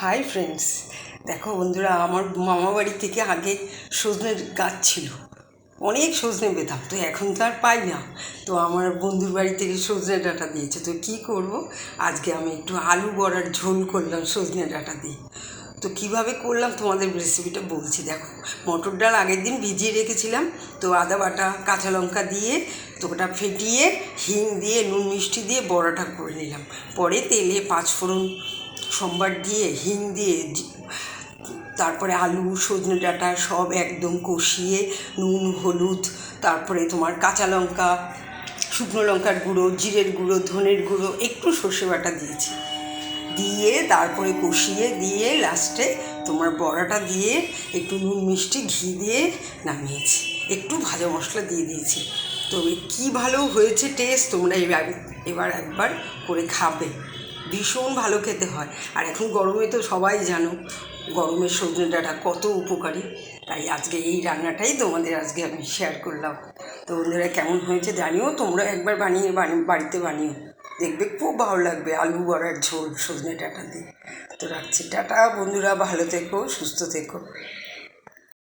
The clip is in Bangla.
হাই ফ্রেন্ডস, দেখো বন্ধুরা, আমার মামা বাড়ি থেকে আগে সজনের গাছ ছিল। অনেক সজনে পেতাম, তো এখন তো আর পাই না। তো আমার বন্ধুর বাড়ি থেকে সজনে ডাঁটা দিয়েছে। তো কী করব, আজকে আমি একটু আলু বড়ার ঝোল করলাম সজনে ডাঁটা দিয়ে। তো কিভাবে করলাম তোমাদের রেসিপিটা বলছি। দেখো, মটর ডাল আগের দিন ভিজিয়ে রেখেছিলাম। তো আদা বাটা, কাঁচা লঙ্কা দিয়ে তো ওটা ফেটিয়ে হিং দিয়ে নুন মিষ্টি দিয়ে বড়াটা করে নিলাম। পরে তেলে পাঁচফোড়ন সম্বার দিয়ে হিং দিয়ে তারপরে আলু সজনে ডাঁটা সব একদম কষিয়ে নুন হলুদ, তারপরে তোমার কাঁচা লঙ্কা, শুকনো লঙ্কার গুঁড়ো, জিরের গুঁড়ো, ধনের গুঁড়ো, একটু সর্ষে বাটা দিয়েছি, দিয়ে তারপরে কষিয়ে দিয়ে লাস্টে তোমার বড়াটা দিয়ে একটু নুন মিষ্টি ঘি দিয়ে নামিয়েছি। একটু ভাজা মশলা দিয়ে দিয়েছি। তো কী ভালো হয়েছে টেস্ট, তোমরা এবার একবার করে খাবে। ভীষণ ভালো খেতে হয়। আর এখন গরমে তো সবাই জানো গরমের সজনে ডাঁটা কত উপকারী। তাই আজকে এই রান্নাটাই তোমাদের আজকে আমি শেয়ার করলাম। তো বন্ধুরা, কেমন হয়েছে জানিও, তোমরা একবার বাড়িতে বানিও, দেখবে খুব ভালো লাগবে। আলু বড়ার ঝোল সজনে ডাঁটা দিয়ে। তো রাখছি, টাটা বন্ধুরা, ভালো থেকো, সুস্থ থেকো।